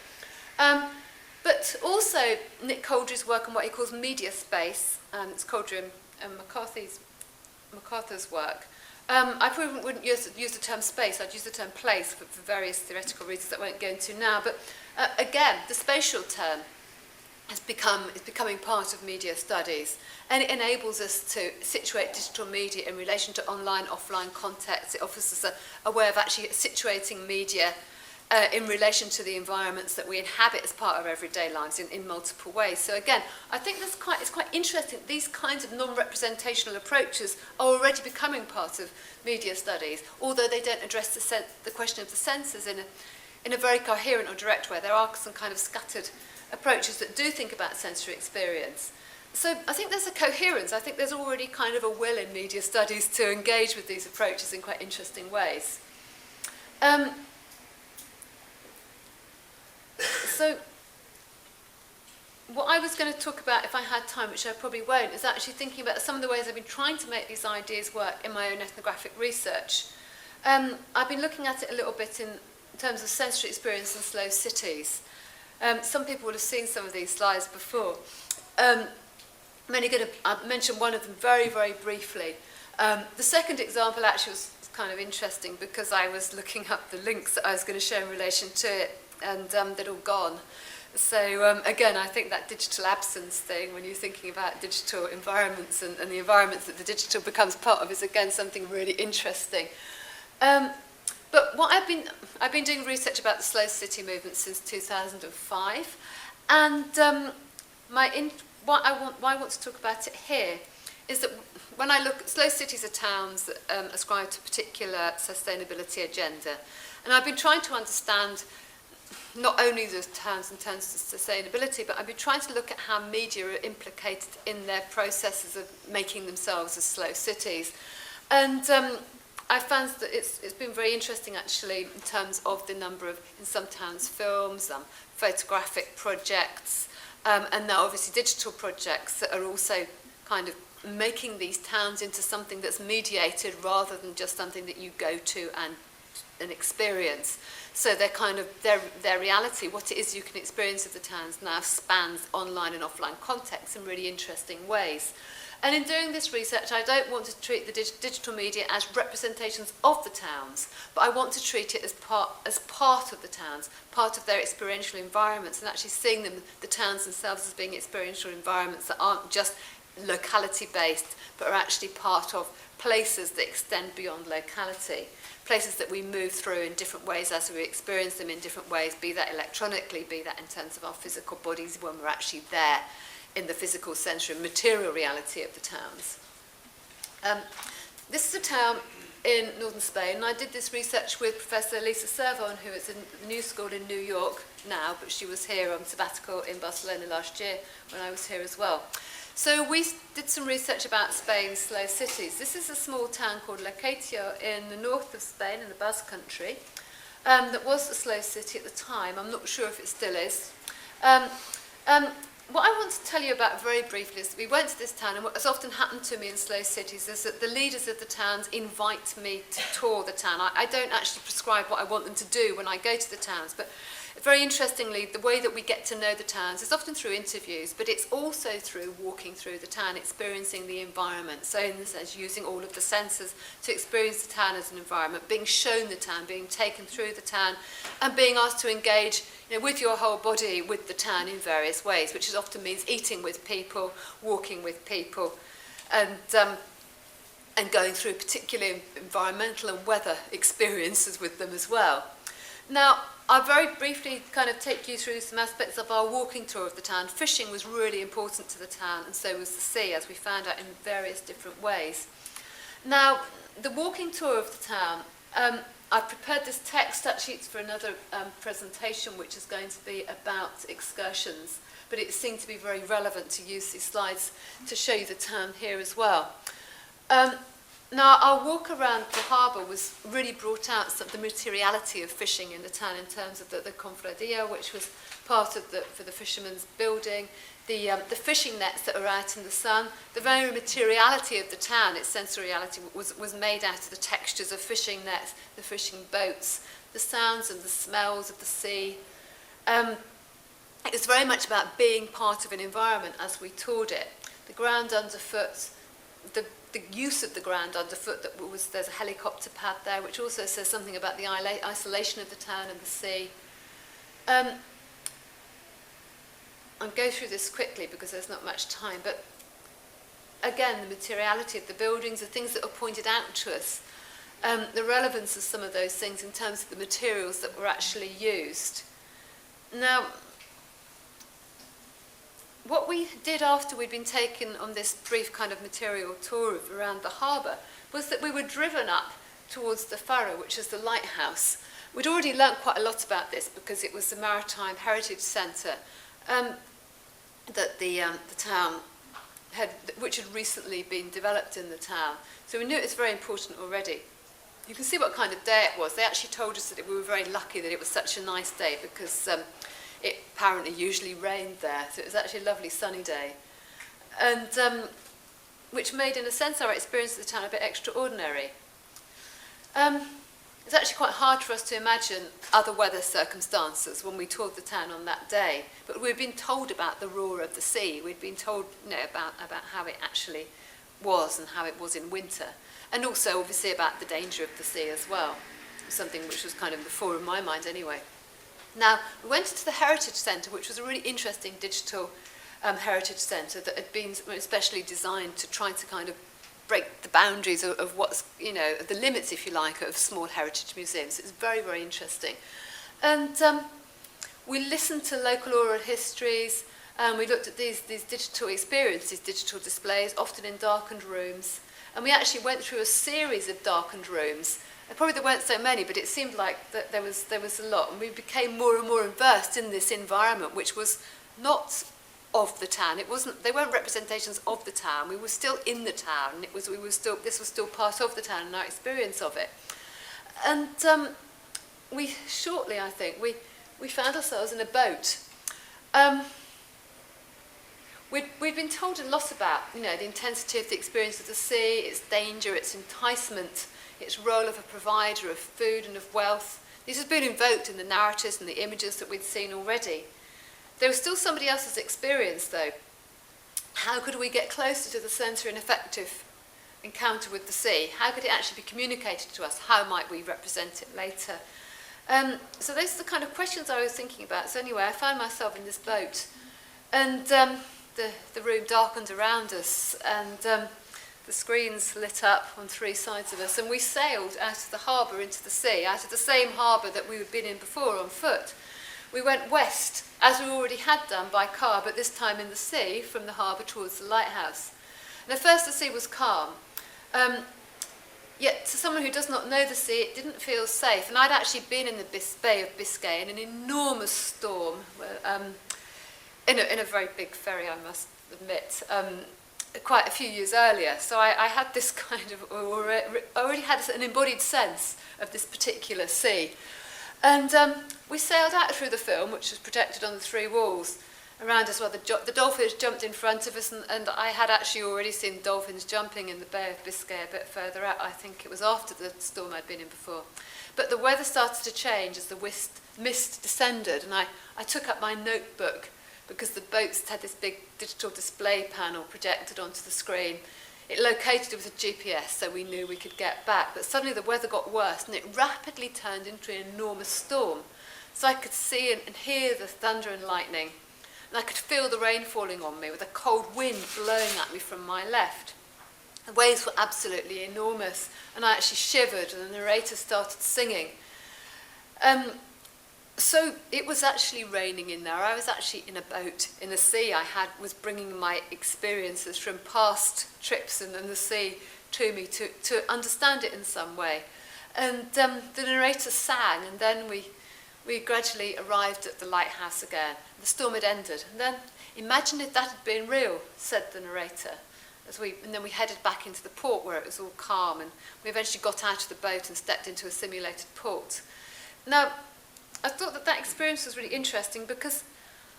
But also Nick Coldry's work on what he calls media space, and it's Coldry and MacArthur's work. I probably wouldn't use the term space, I'd use the term place for various theoretical reasons that I won't go into now. But again, the spatial term is becoming part of media studies, and it enables us to situate digital media in relation to online, offline contexts. It offers us a way of actually situating media in relation to the environments that we inhabit as part of everyday lives in multiple ways. So again, I think it's quite interesting. These kinds of non-representational approaches are already becoming part of media studies, although they don't address the question of the senses in a very coherent or direct way. There are some kind of scattered approaches that do think about sensory experience. So I think there's a coherence. I think there's already kind of a will in media studies to engage with these approaches in quite interesting ways. So what I was going to talk about, if I had time, which I probably won't, is actually thinking about some of the ways I've been trying to make these ideas work in my own ethnographic research. I've been looking at it a little bit in terms of sensory experience in slow cities. Some people will have seen some of these slides before. I'm only going to mention one of them very, very briefly. The second example actually was kind of interesting because I was looking up the links that I was going to show in relation to it, and they'd all gone. So again, I think that digital absence thing, when you're thinking about digital environments and the environments that the digital becomes part of, is again something really interesting. But what I've been doing research about the slow city movement since 2005, and why I want to talk about it here is that when I look at slow cities are towns that ascribe to a particular sustainability agenda, and I've been trying to understand not only the towns in terms of sustainability, but I've been trying to look at how media are implicated in their processes of making themselves as slow cities. And I found that it's been very interesting actually in terms of the number of, in some towns, films, photographic projects, and now obviously digital projects that are also kind of making these towns into something that's mediated rather than just something that you go to and experience. So they're kind of, their reality, what it is you can experience of the towns now spans online and offline contexts in really interesting ways. And in doing this research, I don't want to treat the digital media as representations of the towns, but I want to treat it as part of the towns, part of their experiential environments, and actually seeing them, the towns themselves, as being experiential environments that aren't just locality-based, but are actually part of places that extend beyond locality, places that we move through in different ways as we experience them in different ways, be that electronically, be that in terms of our physical bodies when we're actually there in the physical, sensory, and material reality of the towns. This is a town in northern Spain. And I did this research with Professor Lisa Servon, who is in the New School in New York now, but she was here on sabbatical in Barcelona last year when I was here as well. So we did some research about Spain's slow cities. This is a small town called Lequeitio in the north of Spain, in the Basque Country, that was a slow city at the time. I'm not sure if it still is. What I want to tell you about very briefly is that we went to this town, and what has often happened to me in slow cities is that the leaders of the towns invite me to tour the town. I don't actually prescribe what I want them to do when I go to the towns, but very interestingly, the way that we get to know the towns is often through interviews, but it's also through walking through the town, experiencing the environment. So in this sense, using all of the senses to experience the town as an environment, being shown the town, being taken through the town, and being asked to engage, with your whole body with the town in various ways, which often means eating with people, walking with people, and going through particular environmental and weather experiences with them as well. Now, I'll very briefly kind of take you through some aspects of our walking tour of the town. Fishing was really important to the town, and so was the sea, as we found out in various different ways. Now, the walking tour of the town, I've prepared this text, actually it's for another presentation, which is going to be about excursions, but it seemed to be very relevant to use these slides to show you the town here as well. Now, our walk around the harbour was really brought out some of the materiality of fishing in the town in terms of the confradia, which was part of for the fishermen's building, the fishing nets that are out in the sun, the very materiality of the town, its sensoriality was made out of the textures of fishing nets, the fishing boats, the sounds and the smells of the sea. It was very much about being part of an environment as we toured it. The ground underfoot, the use of the ground underfoot, there's a helicopter pad there, which also says something about the isolation of the town and the sea. I'll go through this quickly because there's not much time, but again, the materiality of the buildings, the things that are pointed out to us, the relevance of some of those things in terms of the materials that were actually used. Now, what we did after we'd been taken on this brief kind of material tour around the harbour was that we were driven up towards the Faro, which is the Lighthouse. We'd already learnt quite a lot about this because it was the Maritime Heritage Centre that the town had, which had recently been developed in the town. So we knew it was very important already. You can see what kind of day it was. They actually told us that we were very lucky that it was such a nice day because it apparently usually rained there, so it was actually a lovely sunny day. And which made, in a sense, our experience of the town a bit extraordinary. It's actually quite hard for us to imagine other weather circumstances when we toured the town on that day, but we'd been told about the roar of the sea. We'd been told about how it actually was and how it was in winter, and also obviously about the danger of the sea as well, something which was kind of before in my mind anyway. Now, we went into the Heritage Centre, which was a really interesting digital heritage centre that had been especially designed to try to kind of break the boundaries of what's, the limits, if you like, of small heritage museums. It's very, very interesting. And we listened to local oral histories, and we looked at these digital experiences, digital displays, often in darkened rooms. And we actually went through a series of darkened rooms. Probably there weren't so many, but it seemed like that there was a lot. And we became more and more immersed in this environment, which was not of the town. They weren't representations of the town. We were still in the town. This was still part of the town and our experience of it. And we shortly, I think, we found ourselves in a boat. We'd been told a lot about, the intensity of the experience of the sea, its danger, its enticement, its role of a provider of food and of wealth. This has been invoked in the narratives and the images that we'd seen already. There was still somebody else's experience, though. How could we get closer to the centre and effective encounter with the sea? How could it actually be communicated to us? How might we represent it later? So those are the kind of questions I was thinking about. So anyway, I found myself in this boat, and the room darkened around us, and the screens lit up on three sides of us, and we sailed out of the harbour into the sea, out of the same harbour that we had been in before on foot. We went west, as we already had done by car, but this time in the sea, from the harbour towards the lighthouse. And at first the sea was calm. Yet to someone who does not know the sea, it didn't feel safe. And I'd actually been in the Bay of Biscay in an enormous storm, in a very big ferry, I must admit, quite a few years earlier. So I had this kind of, already had an embodied sense of this particular sea. And we sailed out through the film, which was projected on the 3 walls around us. Well, the dolphins jumped in front of us, and I had actually already seen dolphins jumping in the Bay of Biscay a bit further out. I think it was after the storm I'd been in before. But the weather started to change as the mist descended, and I took up my notebook because the boats had this big digital display panel projected onto the screen. It located it with a GPS, so we knew we could get back. But suddenly the weather got worse, and it rapidly turned into an enormous storm. So I could see and hear the thunder and lightning. And I could feel the rain falling on me with a cold wind blowing at me from my left. The waves were absolutely enormous, and I actually shivered, and the narrator started singing. So it was actually raining in there. I was actually in a boat in the sea. Was bringing my experiences from past trips in the sea to me to understand it in some way. And the narrator sang, and then we gradually arrived at the lighthouse again. The storm had ended. And then, imagine if that had been real, said the narrator. And then we headed back into the port where it was all calm, and we eventually got out of the boat and stepped into a simulated port. Now, I thought that experience was really interesting because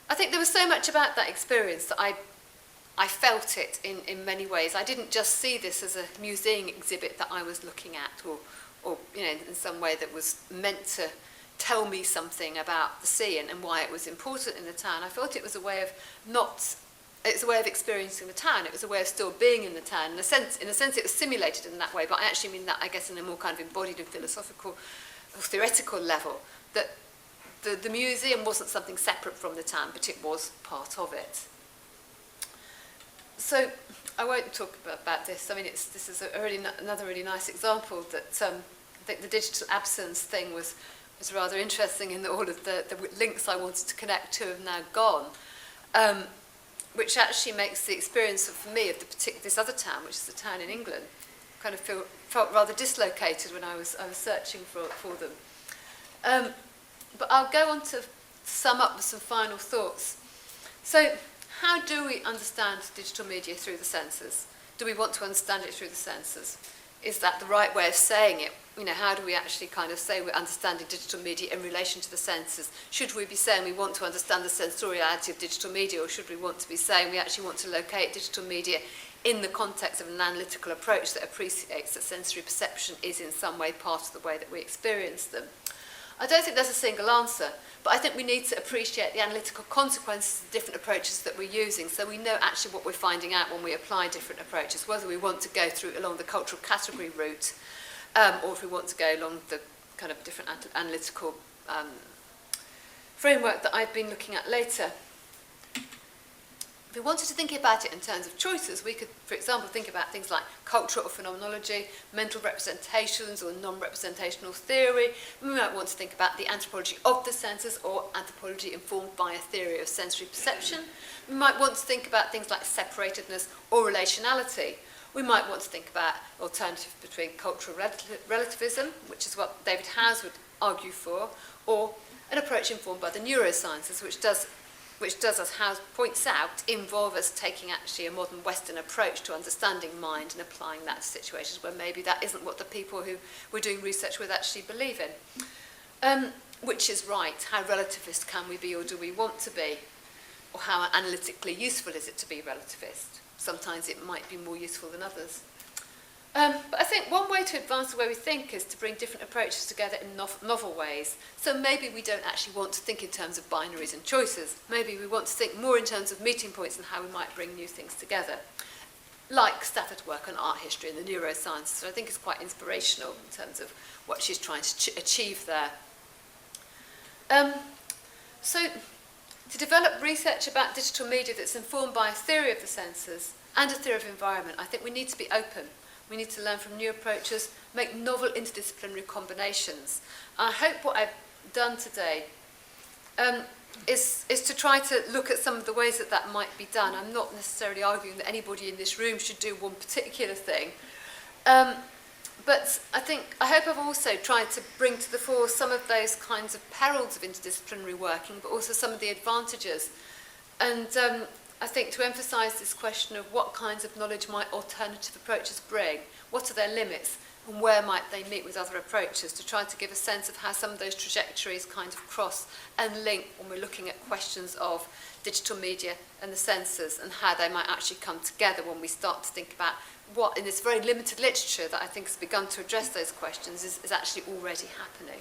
I think there was so much about that experience that I felt it in many ways. I didn't just see this as a museum exhibit that I was looking at, or in some way that was meant to tell me something about the sea and why it was important in the town. I felt it was a way of it's a way of experiencing the town. It was a way of still being in the town. In a sense, it was simulated in that way, but I actually mean that, I guess, in a more kind of embodied and philosophical or theoretical level, that the museum wasn't something separate from the town, but it was part of it. So I won't talk about this. I mean, this is another really nice example that I think the digital absence thing was rather interesting in that all of the links I wanted to connect to have now gone, which actually makes the experience for me of this other town, which is a town in England, kind of felt rather dislocated when I was searching for them. But I'll go on to sum up with some final thoughts. So, how do we understand digital media through the senses? Do we want to understand it through the senses? Is that the right way of saying it? How do we actually kind of say we're understanding digital media in relation to the senses? Should we be saying we want to understand the sensoriality of digital media, or should we want to be saying we actually want to locate digital media in the context of an analytical approach that appreciates that sensory perception is in some way part of the way that we experience them? I don't think there's a single answer, but I think we need to appreciate the analytical consequences of different approaches that we're using, so we know actually what we're finding out when we apply different approaches, whether we want to go along the cultural category route, or if we want to go along the kind of different analytical framework that I've been looking at later. If we wanted to think about it in terms of choices, we could, for example, think about things like culture or phenomenology, mental representations or non-representational theory. We might want to think about the anthropology of the senses, or anthropology informed by a theory of sensory perception. We might want to think about things like separatedness or relationality. We might want to think about alternatives between cultural relativism, which is what David Howes would argue for, or an approach informed by the neurosciences, which does, as Howes points out, involve us taking actually a modern Western approach to understanding mind and applying that to situations where maybe that isn't what the people who we're doing research with actually believe in. Which is right? How relativist can we be, or do we want to be? Or how analytically useful is it to be relativist? Sometimes it might be more useful than others. But I think one way to advance the way we think is to bring different approaches together in novel ways. So maybe we don't actually want to think in terms of binaries and choices. Maybe we want to think more in terms of meeting points and how we might bring new things together. Like Stafford's work on art history and the neurosciences, so I think it's quite inspirational in terms of what she's trying to achieve there. So to develop research about digital media that's informed by a theory of the senses and a theory of environment, I think we need to be open. We need to learn from new approaches, make novel interdisciplinary combinations. I hope what I've done today is to try to look at some of the ways that might be done. I'm not necessarily arguing that anybody in this room should do one particular thing, But I hope I've also tried to bring to the fore some of those kinds of perils of interdisciplinary working, but also some of the advantages. And I think to emphasise this question of what kinds of knowledge might alternative approaches bring, what are their limits, and where might they meet with other approaches, to try to give a sense of how some of those trajectories kind of cross and link when we're looking at questions of digital media and the sensors, and how they might actually come together when we start to think about what, in this very limited literature that I think has begun to address those questions, is actually already happening.